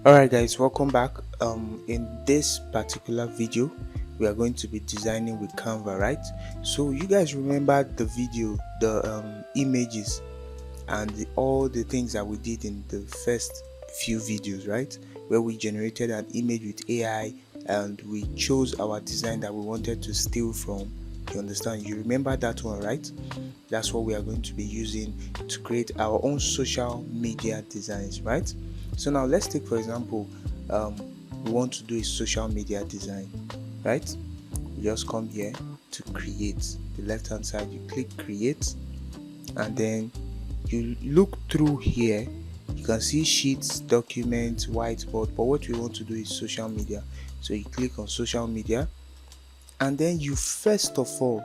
Alright guys, welcome back. In this particular video we are going to be designing with Canva, right? So you guys remember the video, the images and all the things that we did in the first few videos, right? Where we generated an image with AI and we chose our design that we wanted to steal from. You understand? You remember that one, right? That's what we are going to be using to create our own social media designs, right? So now let's take for example, um, we want to do a social media design, right? You just come here to create. The left hand side, you click create, and then you look through here. You can see sheets, documents, whiteboard, but what we want to do is social media. So you click on social media, and then you first of all,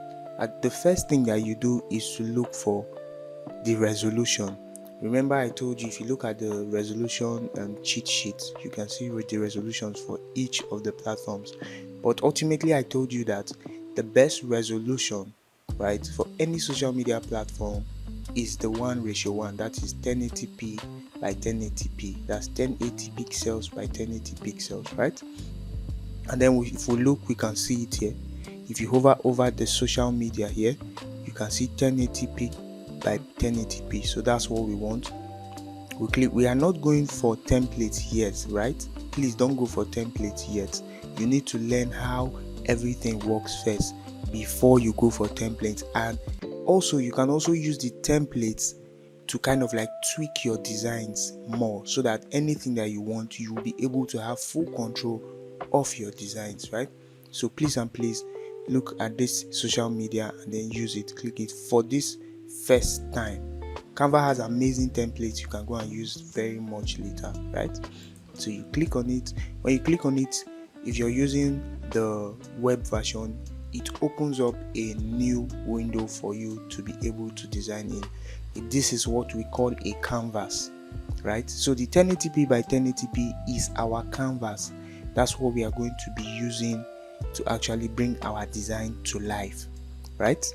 the first thing that you do is to look for the resolution. Remember I told you, if you look at the resolution cheat sheet, you can see with the resolutions for each of the platforms. But ultimately I told you that the best resolution, right, for any social media platform is the 1:1. That is 1080p by 1080p. That's 1080 pixels by 1080 pixels, right? And then if we look, we can see it here. If you hover over the social media here, you can see 1080p by 1080p. So that's what we want. We click. We are not going for templates yet, right? Please don't go for templates yet. You need to learn how everything works first before you go for templates. And also you can also use the templates to kind of like tweak your designs more, so that anything that you want, you will be able to have full control of your designs, right? So please and please look at this social media and then use it. Click it for this first time. Canva has amazing templates you can go and use very much later, right? So you click on it. When you click on it, if you're using the web version, it opens up a new window for you to be able to design in. This is what we call a canvas, right? So the 1080p by 1080p is our canvas. That's what we are going to be using to actually bring our design to life, right?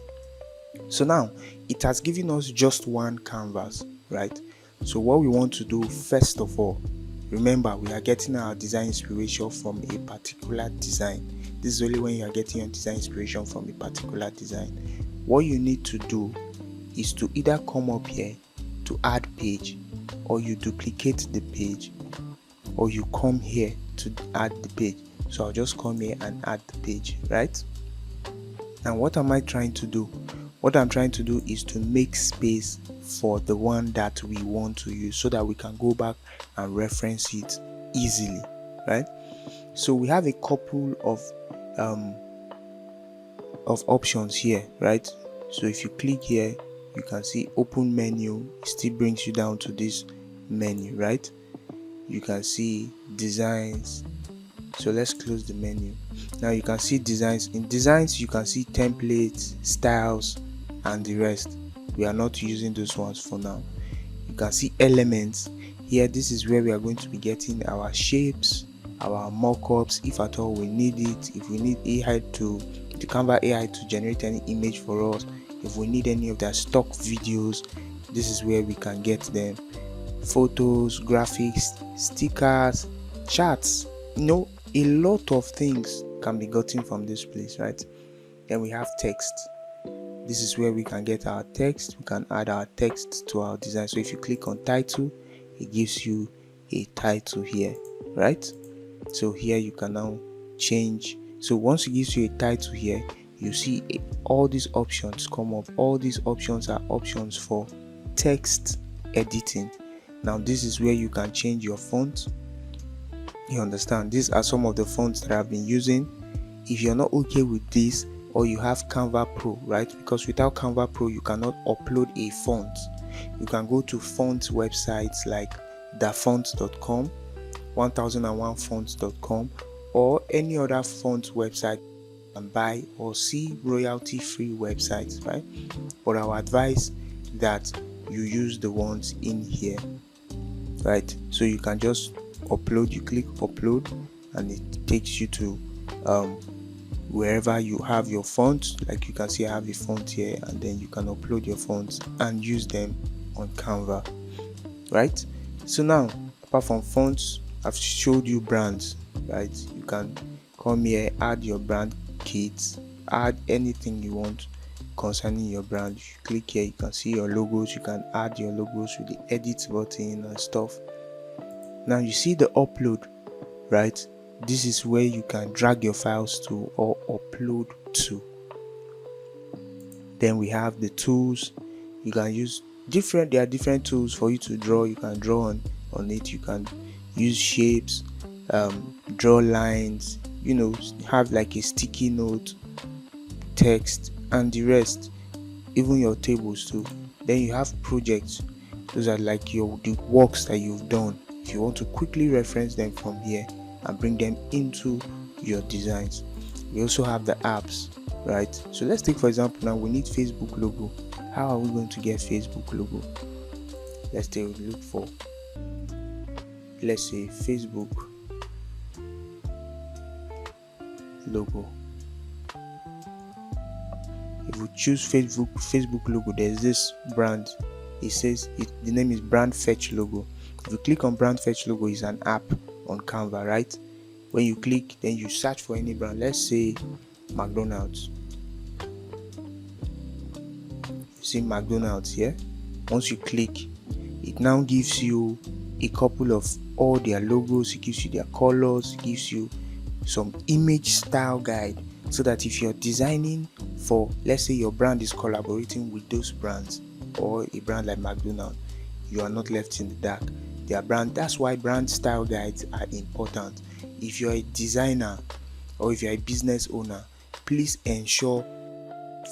So now it has given us just one canvas, right? So what we want to do first of all, remember we are getting our design inspiration from a particular design. This is only when you are getting your design inspiration from a particular design. What you need to do is to either come up here to add page, or you duplicate the page, or you come here to add the page. So I'll just come here and add the page, right? And what am I trying to do? What I'm trying to do is to make space for the one that we want to use, so that we can go back and reference it easily, right? So we have a couple of options here, right? So if you click here, you can see open menu. It still brings you down to this menu, right? You can see designs. So let's close the menu. Now you can see designs. In designs you can see templates, styles, and the rest. We are not using those ones for now. You can see elements here. This is where we are going to be getting our shapes, our mockups if at all we need it. If we need AI to the Canva AI to generate any image for us, if we need any of their stock videos, this is where we can get them. Photos, graphics, stickers, charts, a lot of things can be gotten from this place, right? Then we have text. This is where we can get our text. We can add our text to our design. So if you click on title, it gives you a title here, right? So here you can now change. So once it gives you a title here, you see all these options come up. All these options are options for text editing. Now this is where you can change your font. You understand? These are some of the fonts that I've been using. If you're not okay with this, or you have Canva Pro, right? Because without Canva Pro you cannot upload a font. You can go to font websites like dafont.com, 1001fonts.com, or any other font website and buy or see royalty free websites, right? But I would advise that you use the ones in here, right? So you can just upload. You click upload and it takes you to wherever you have your font. Like you can see I have a font here, and then you can upload your fonts and use them on Canva, right? So now apart from fonts, I've showed you brands, right? You can come here, add your brand kits, add anything you want concerning your brand. If you click here, you can see your logos. You can add your logos with the edit button and stuff. Now you see the upload, right? This is where you can drag your files to or upload to. Then we have the tools. You can use there are different tools for you to draw. You can draw on it. You can use shapes, draw lines, have like a sticky note, text, and the rest, even your tables too. Then you have projects. Those are like the works that you've done. If you want to quickly reference them from here and bring them into your designs. We also have the apps, right? So let's take for example now we need Facebook logo. How are we going to get Facebook logo? Let's take a look for, let's say, Facebook logo. If we choose Facebook logo, there's this brand. It says the name is Brand Fetch Logo. If you click on Brand Fetch Logo, it's an app on Canva, right? When you click, then you search for any brand. Let's say McDonald's. You see McDonald's here. Once you click, it now gives you a couple of all their logos. It gives you their colors. It gives you some image style guide, so that if you're designing for, let's say your brand is collaborating with those brands or a brand like McDonald's, you are not left in the dark. Their brand, that's why brand style guides are important. If you're a designer or if you're a business owner, please ensure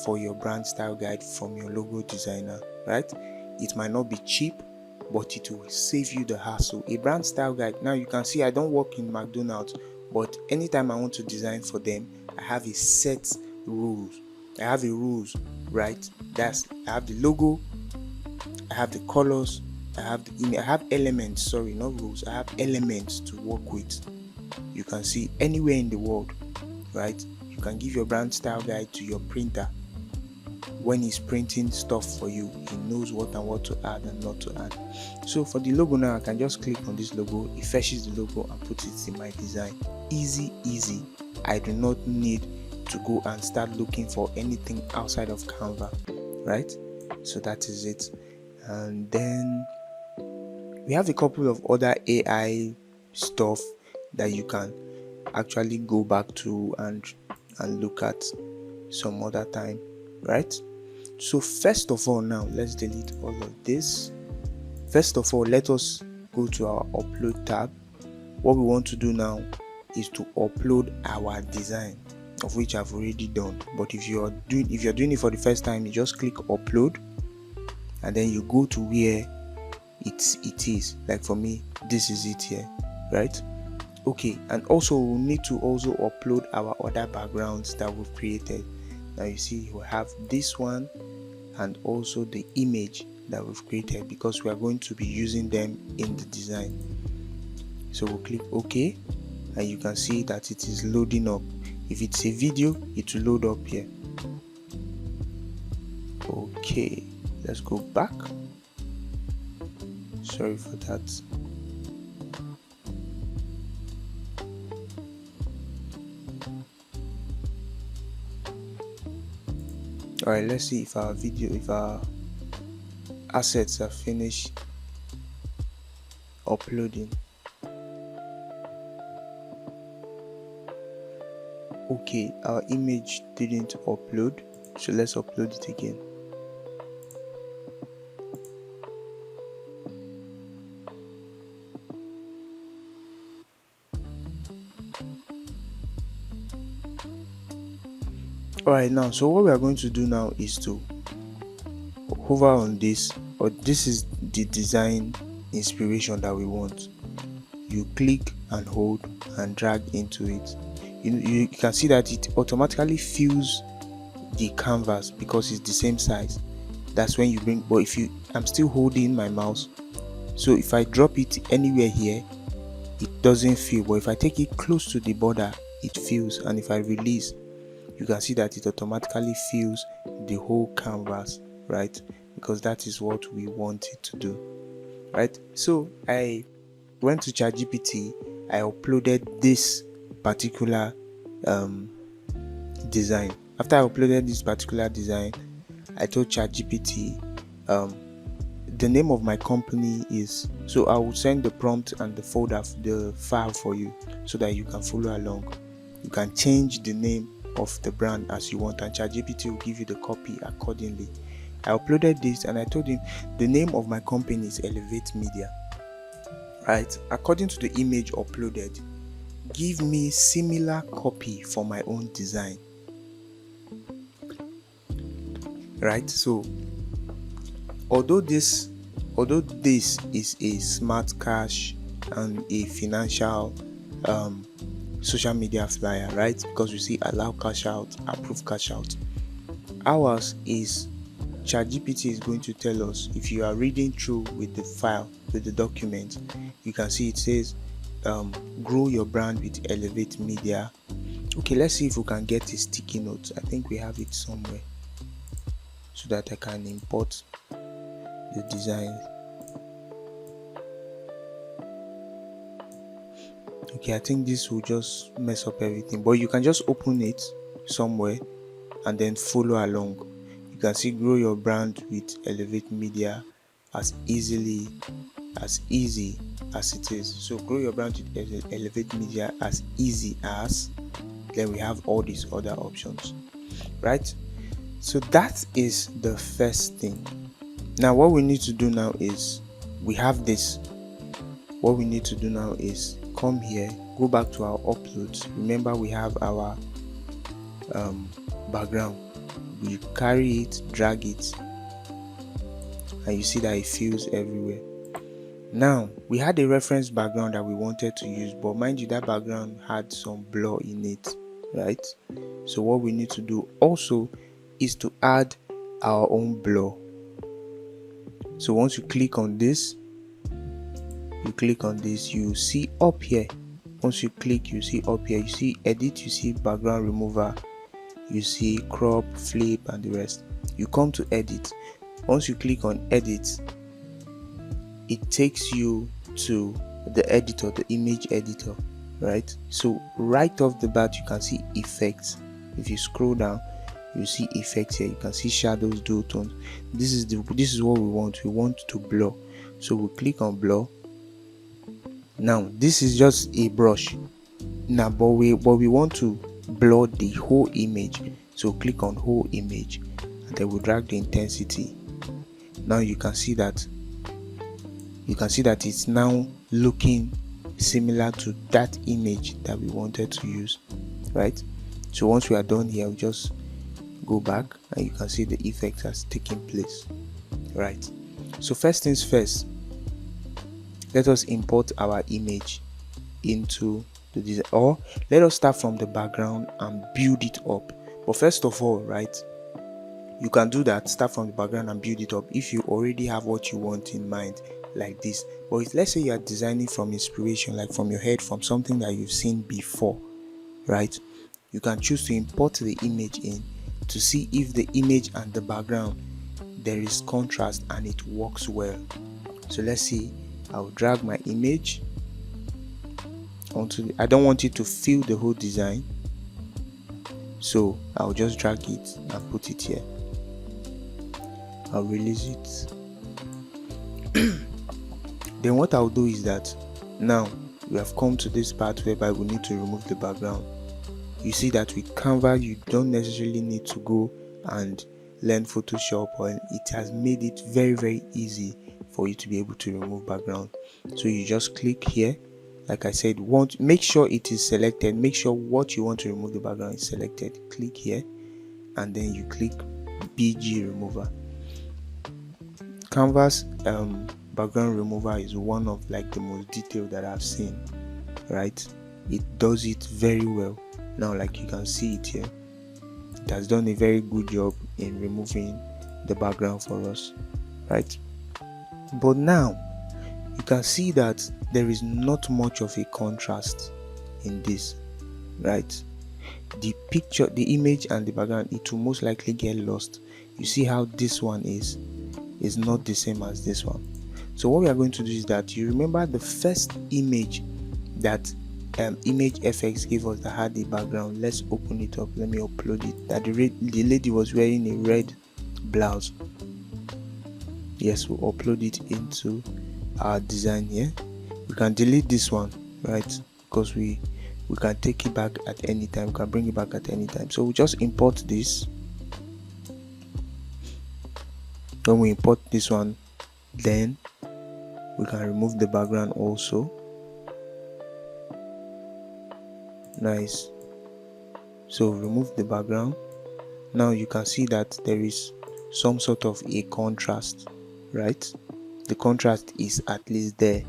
for your brand style guide from your logo designer, right? It might not be cheap, but it will save you the hassle. A brand style guide, now you can see I don't work in McDonald's, but anytime I want to design for them, I have a set rules. I have a rules, right? I have the logo, I have the colors, I have elements, sorry, not rules. I have elements to work with. You can see anywhere in the world, right? You can give your brand style guide to your printer. When he's printing stuff for you, he knows what to add and not to add. So for the logo now, I can just click on this logo. It fetches the logo and puts it in my design. Easy. I do not need to go and start looking for anything outside of Canva, right? So that is it. And then we have a couple of other AI stuff that you can actually go back to and look at some other time, right? So first of all, now let's delete all of this. First of all, let us go to our upload tab. What we want to do now is to upload our design, of which I've already done. But if you're doing it for the first time, you just click upload and then you go to where it is. Like for me, this is it here, right? Okay, and also we need to also upload our other backgrounds that we've created. Now you see we have this one and also the image that we've created, because we are going to be using them in the design. So we'll click OK, and you can see that it is loading up. If it's a video, it will load up here. Okay, let's go back. Sorry for that. Alright, let's see if our assets are finished uploading. Okay, our image didn't upload, so let's upload it again. Alright, now so what we are going to do now is to hover on this, or this is the design inspiration that we want. You click and hold and drag into it. You can see that it automatically fills the canvas because it's the same size. That's when you bring, but I'm still holding my mouse, so if I drop it anywhere here, it doesn't fill. But if I take it close to the border, it fills. And if I release, you can see that it automatically fills the whole canvas, right? Because that is what we want it to do, right? So I went to ChatGPT, I uploaded this particular design. After I uploaded this particular design, I told ChatGPT the name of my company is, so I will send the prompt and the folder, the file for you, so that you can follow along. You can change the name of the brand as you want, and ChatGPT will give you the copy accordingly. I uploaded this and I told him the name of my company is Elevate Media, right? According to the image uploaded, give me similar copy for my own design, right? So although this is a smart cash and a financial social media flyer, right? Because we see allow cash out, approve cash out. Ours is ChatGPT is going to tell us, if you are reading through with the file, with the document, you can see it says grow your brand with Elevate Media. Okay, let's see if we can get a sticky note. I think we have it somewhere so that I can import the design. Okay, I think this will just mess up everything, but you can just open it somewhere and then follow along. You can see grow your brand with Elevate Media as easy as it is. So grow your brand with Elevate Media as easy as, then we have all these other options, right? So that is the first thing. Now what we need to do now is, we have this. What we need to do now is come here, go back to our uploads. Remember, we have our background. We carry it, drag it, and you see that it fills everywhere. Now we had a reference background that we wanted to use, but mind you, that background had some blur in it, right? So what we need to do also is to add our own blur. So once you click on this, you see up here. Once you click, you see up here, you see edit, you see background remover, you see crop, flip, and the rest. You come to edit. Once you click on edit, it takes you to the editor, the image editor, right? So right off the bat, you can see effects. If you scroll down, you see effects here. You can see shadows, dual tones. This is what we want. We want to blur. So we click on blur. Now this is just a brush. Now but we want to blur the whole image. So click on whole image, and then we'll drag the intensity. Now you can see that it's now looking similar to that image that we wanted to use, right? So once we are done here, we just go back and you can see the effect has taken place, right? So first things first, let us import our image into the design, or let us start from the background and build it up. But first of all, right, you can do that, start from the background and build it up if you already have what you want in mind, like this. But if, let's say you are designing from inspiration, like from your head, from something that you've seen before, right, you can choose to import the image in to see if the image and the background, there is contrast and it works well. So let's see, I'll drag my image onto I don't want it to fill the whole design, so I'll just drag it and put it here. I'll release it. Then what I'll do is that now we have come to this part whereby we need to remove the background. You see that with Canva, you don't necessarily need to go and learn Photoshop, or it has made it very, very easy for you to be able to remove background. So you just click here. Like I said, make sure it is selected. Make sure what you want to remove the background is selected. Click here, and then you click BG remover. Canva's background remover is one of like the most detailed that I've seen, right? It does it very well. Now, like you can see it here, it has done a very good job in removing the background for us, right? But now you can see that there is not much of a contrast in this, right? The picture, the image and the background, it will most likely get lost. You see how this one is not the same as this one. So what we are going to do is that, you remember the first image that Image FX gave us that had the background. Let's open it up. Let me upload it. That the lady was wearing a red blouse. Yes, we'll upload it into our design here. We can delete this one, right? Because we can take it back at any time. We can bring it back at any time. So we just import this. When we import this one, then we can remove the background also. Nice. So remove the background. Now you can see that there is some sort of a contrast, right? The contrast is at least there.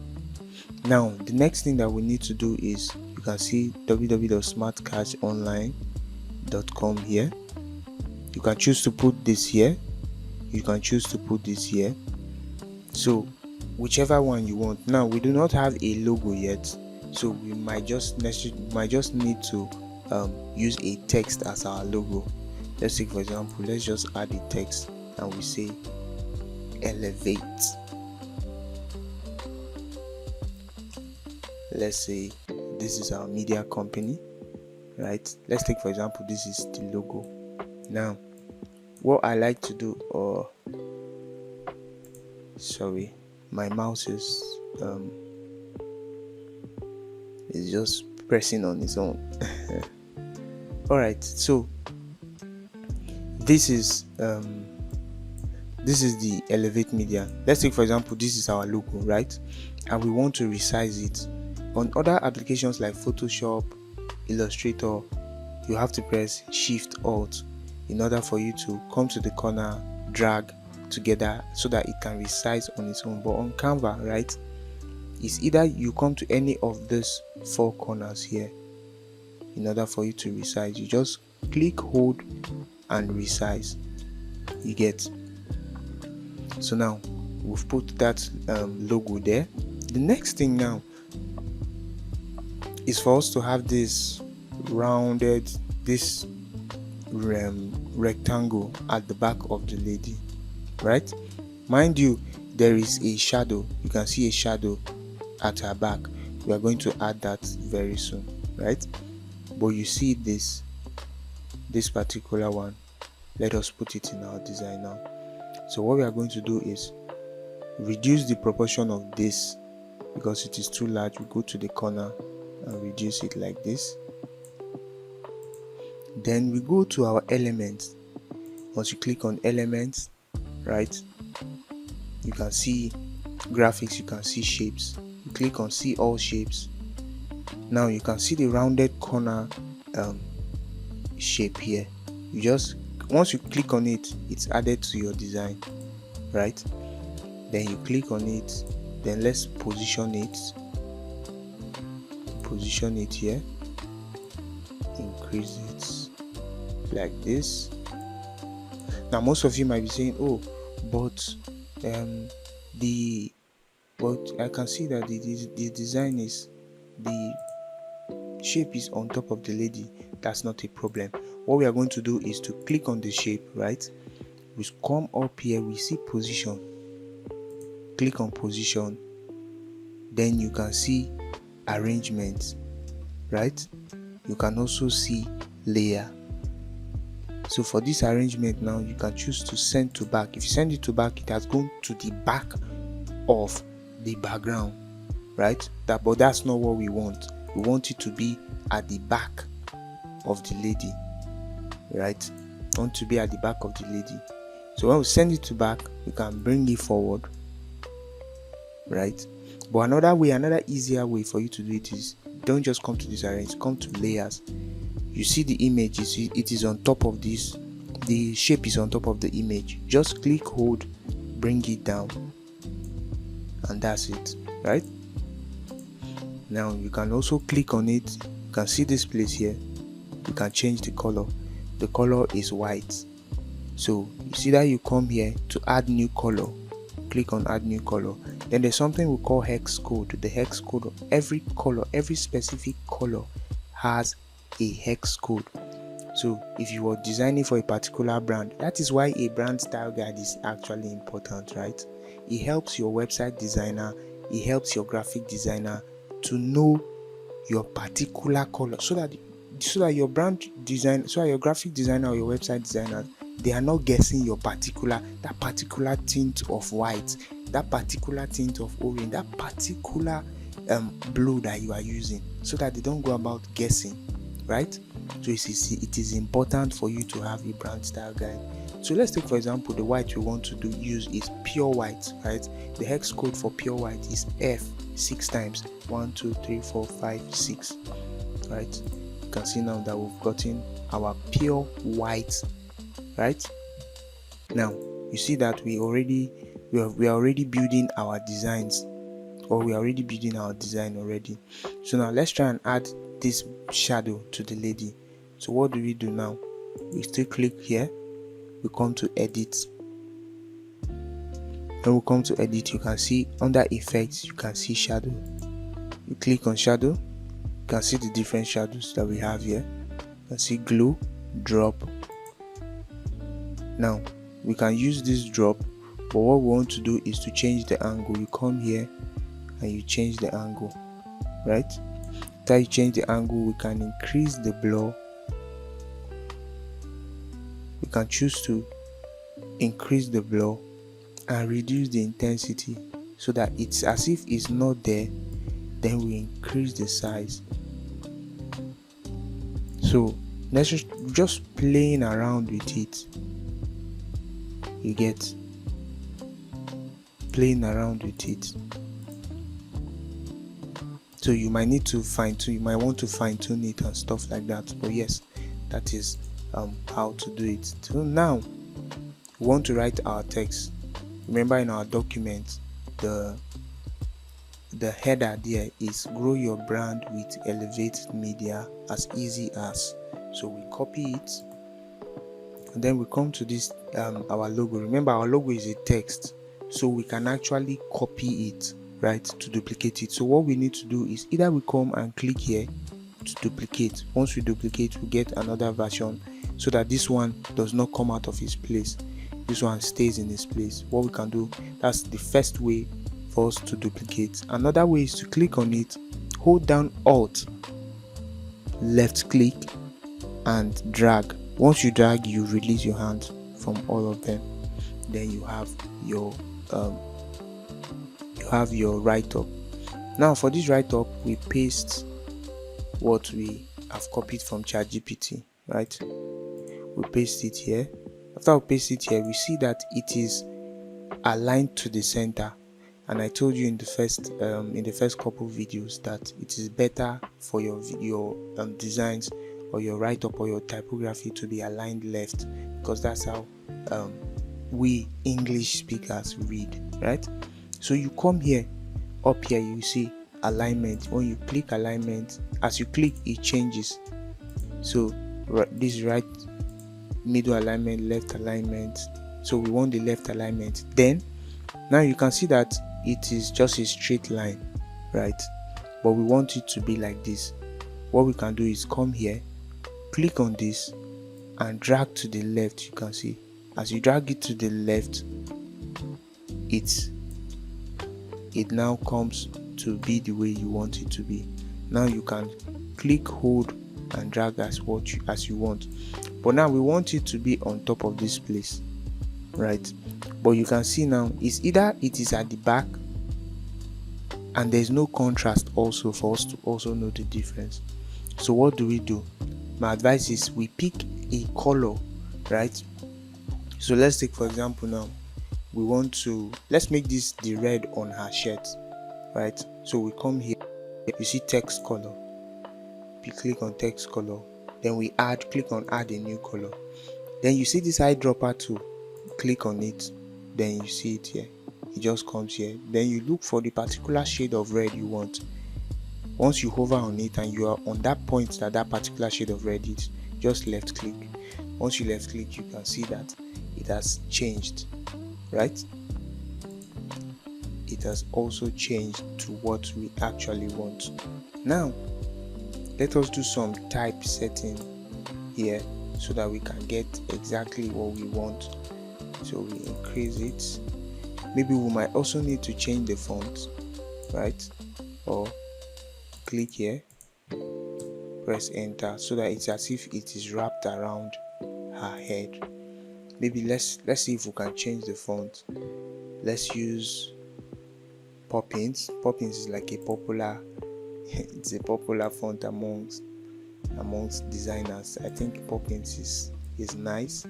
Now the next thing that we need to do is, you can see www.smartcashonline.com here. You can choose to put this here, you can choose to put this here, so whichever one you want. Now we do not have a logo yet, so we might just need to use a text as our logo. Let's take, for example, let's just add a text and we say elevate. Let's say this is our media company, right? Let's take, for example, this is the logo. Now what I like to do, sorry, my mouse is just pressing on its own. All right, so this is the Elevate Media. Let's take, for example, this is our logo, right? And we want to resize it. On other applications like Photoshop, Illustrator, you have to press Shift Alt in order for you to come to the corner, drag together so that it can resize on its own. But on Canva, right, it's either you come to any of these four corners here in order for you to resize. You just click, hold and resize. You get. So now we've put that logo there. The next thing now is for us to have this rounded, this rectangle at the back of the lady, right? Mind you, there is a shadow. You can see a shadow at her back. We are going to add that very soon, right? But you see this particular one. Let us put it in our design now. So what we are going to do is reduce the proportion of this because it is too large. We go to the corner and reduce it like this. Then we go to our elements. Once you click on elements, right, you can see graphics, you can see shapes. You click on see all shapes. Now you can see the rounded corner shape here. You just, once you click on it, it's added to your design, right? Then you click on it, then let's position it here, increase it like this. Now most of you might be saying, oh, but I can see that the design is, the shape is on top of the lady. That's not a problem. What we are going to do is to click on the shape, right? We come up here, we see position, click on position, then you can see arrangement, right? You can also see layer. So for this arrangement now, you can choose to send to back. If you send it to back, it has gone to the back of the background, right? But that's not what we want. We want it to be at the back of the lady, right? We want to be at the back of the lady. So when we send it to back, we can bring it forward, right? But another easier way for you to do it is, don't just come to this arrange, come to layers. You see the image, you see it is on top of this, the shape is on top of the image. Just click, hold, bring it down, and that's it, right? Now you can also click on it. You can see this place here. You can change the color. The color is white. So you see that you come here to add new color. Click on add new color. Then there's something we call hex code. The hex code of every color, every specific color has a hex code. So if you were designing for a particular brand, that is why a brand style guide is actually important, right? it helps your website designer, it helps your graphic designer to know your particular color, so that your brand design, so that your graphic designer or your website designer, they are not guessing that particular tint of white, that particular tint of orange, that particular blue that you are using, so that they don't go about guessing, right? So it is important for you to have a brand style guide. So let's take for example the white we want to use is pure white, right? The hex code for pure white is F 6 times 1 2 3 4 5 6, right? You can see now that we've gotten our pure white, right? Now you see that we are already building our designs, or we are already building our design already. So now let's try and add this shadow to the lady. So what do we do now? We still click here, we come to edit. When we come to edit, you can see under effects, you can see shadow. You click on shadow, you can see the different shadows that we have here. You can see glow, drop. Now we can use this drop, but what we want to do is to change the angle. You come here and you change the angle, right? After you change the angle, we can increase the blur. We can choose to increase the blur and reduce the intensity, so that it's as if it's not there. Then we increase the size. So let's just playing around with it. You get, playing around with it. So you might need to you might want to fine tune it and stuff like that. But yes, that is how to do it. So now we want to write our text. Remember, in our document, the header there is grow your brand with elevated media as easy as. So we copy it, and then we come to this our logo. Remember, our logo is a text, so we can actually copy it, right, to duplicate it. So what we need to do is either we come and click here to duplicate. Once we duplicate, we get another version, so that this one does not come out of its place. This one stays in its place. What we can do, that's the first way for us to duplicate. Another way is to click on it, hold down Alt, left click, and drag. Once you drag, you release your hand from all of them. Then you have your write-up. Now for this write-up, we paste what we have copied from ChatGPT, right? We paste it here. After we paste it here, we see that it is aligned to the center. And I told you in the first couple videos that it is better for your designs or your write-up or your typography to be aligned left, because that's how we English speakers read, right? So you come here, up here you see alignment. When you click alignment, as you click, it changes. So this right middle alignment, left alignment. So we want the left alignment. Then now you can see that it is just a straight line, right? But we want it to be like this. What we can do is come here, click on this, and drag to the left. You can see as you drag it to the left, it now comes to be the way you want it to be. Now you can click, hold, and drag as you want. But now we want it to be on top of this place, right? But you can see now it's either it is at the back, and there's no contrast also for us to also know the difference. So what do we do? My advice is we pick a color, right? So let's take for example now let's make this the red on her shirt, right? So we come here, you see text color, you click on text color, then we click on add a new color. Then you see this eyedropper tool, click on it, then you see it here, it just comes here. Then you look for the particular shade of red you want. Once you hover on it and you are on that point that particular shade of red is, just left click. Once you left click, you can see that it has changed, right? It has also changed to what we actually want. Now let us do some type setting here so that we can get exactly what we want. So we increase it, Maybe we might also need to change the font, right? Or click here, press enter, so that it's as if it is wrapped around her head. Maybe let's see if we can change the font. Let's use Poppins. Poppins is like a popular it's a popular font amongst designers. I think Poppins is nice.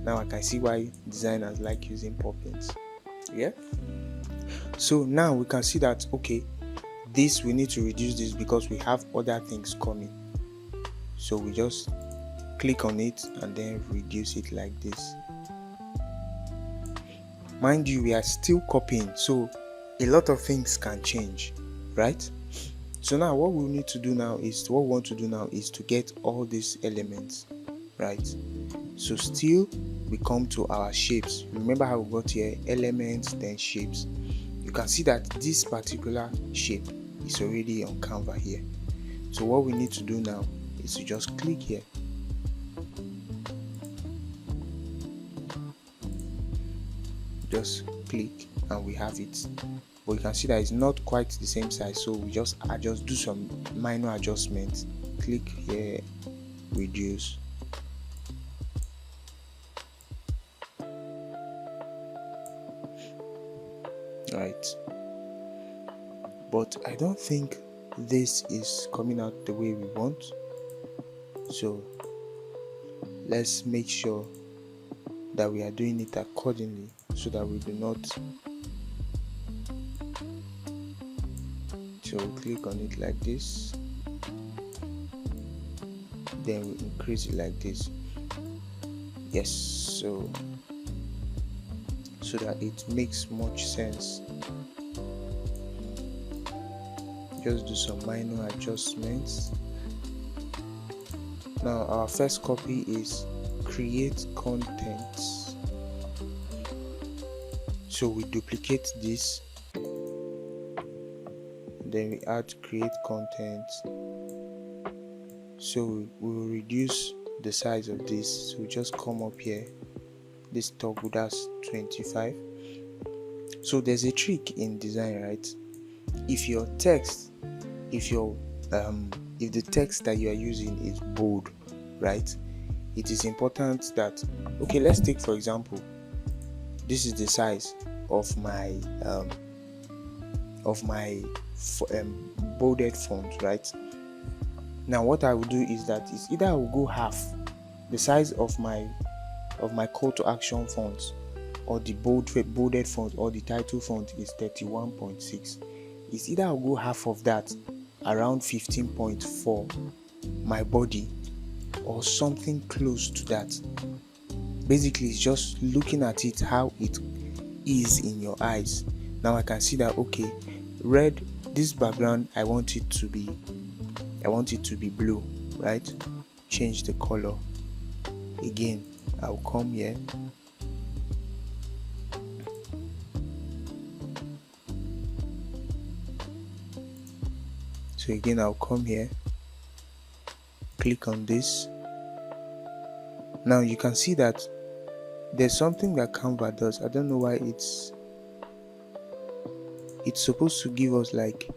Now I can see why designers like using Poppins. Yeah. So now we can see that, okay, this we need to reduce this because we have other things coming. So we just click on it and then reduce it like this. Mind you, we are still copying, so a lot of things can change, right? So now what we want to do now is to get all these elements, right? So still we come to our shapes. Remember how we got here, elements, then shapes. You can see that this particular shape is already on Canva here. So what we need to do now is to just click here. Just click and we have it. But you can see that it's not quite the same size, so we just do some minor adjustments. Click here, reduce. Right. But I don't think this is coming out the way we want. So let's make sure that we are doing it accordingly so that we do not. So we click on it like this, then we increase it like this. Yes, so that it makes much sense. Just do some minor adjustments. Now our first copy is create content. So we duplicate this, then we add create content. So we will reduce the size of this. So we just come up here, this toggle, that's 25. So there's a trick in design, right? If your text, if the text that you are using is bold, right, it is important that, okay, let's take for example, this is the size of my bolded font, right? Now what I will do is that is either I will go half the size of my call to action font, or the bolded font, or the title font is 31.6. It's either I'll go half of that, around 15.4, my body, or something close to that. Basically it's just looking at it how it is in your eyes. Now I can see that, okay, red, this background I want it to be blue, right? Change the color. Again, I'll come here, so again I'll come here, click on this. Now you can see that there's something that Canva does. I don't know why it's supposed to give us like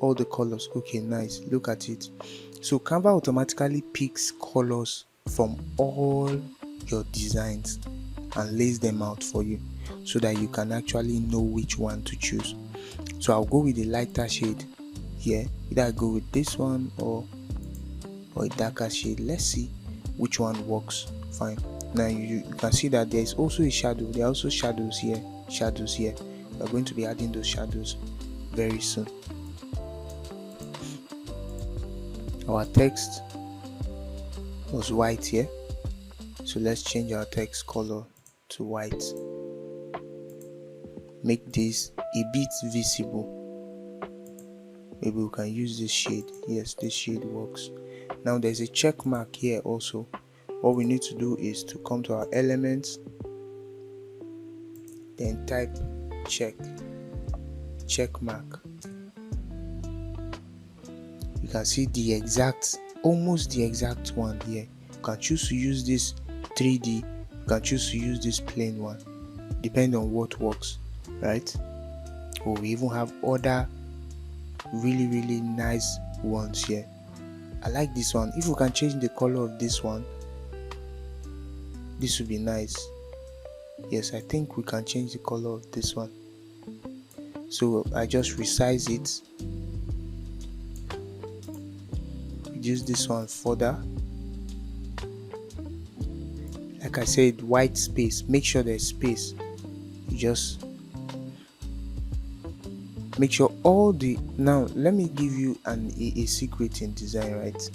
all the colors. Okay, nice, look at it. So Canva automatically picks colors from all your designs and lays them out for you so that you can actually know which one to choose. So I'll go with the lighter shade here, either I go with this one or a darker shade. Let's see which one works fine. Now you can see that there is also a shadow. There are also shadows here. We're going to be adding those shadows very soon. Our text was white here, so let's change our text color to white. Make this a bit visible. Maybe we can use this shade. Yes, this shade works. Now there's a check mark here also. What we need to do is to come to our elements, then type check mark. You can see almost the exact one here. You can choose to use this 3D, you can choose to use this plain one. depending on what works, right? Or we even have other really nice ones here. I like this one. If we can change the color of this one, this would be nice. Yes, I think we can change the color of this one. So I just resize it, reduce this one further. Like I said, white space, make sure there's space. You just make sure all the, now let me give you a secret in design, right?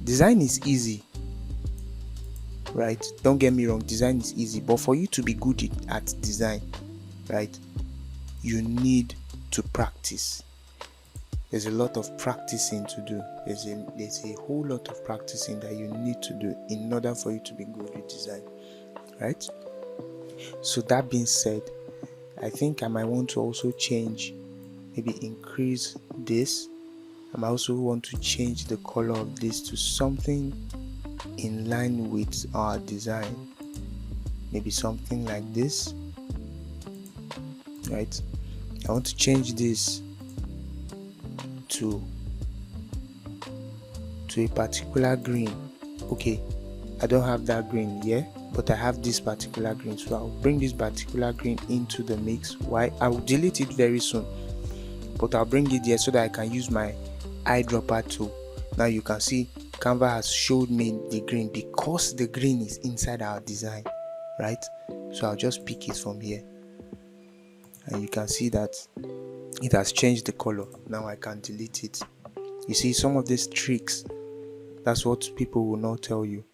Design is easy, right? Don't get me wrong, design is easy, but for you to be good at design, right, you need to practice. There's a lot of practicing to do. There's a whole lot of practicing that you need to do in order for you to be good with design, right? So that being said, I think I might want to also change, maybe increase this. I might also want to change the color of this to something in line with our design, maybe something like this, right? I want to change this to a particular green. Okay, I don't have that green here, but I have this particular green, so I'll bring this particular green into the mix. Why? I will delete it very soon, but I'll bring it here so that I can use my eyedropper tool. Now you can see Canva has showed me the green because the green is inside our design, right? So I'll just pick it from here, and you can see that it has changed the color. Now I can delete it. You see, some of these tricks, that's what people will not tell you.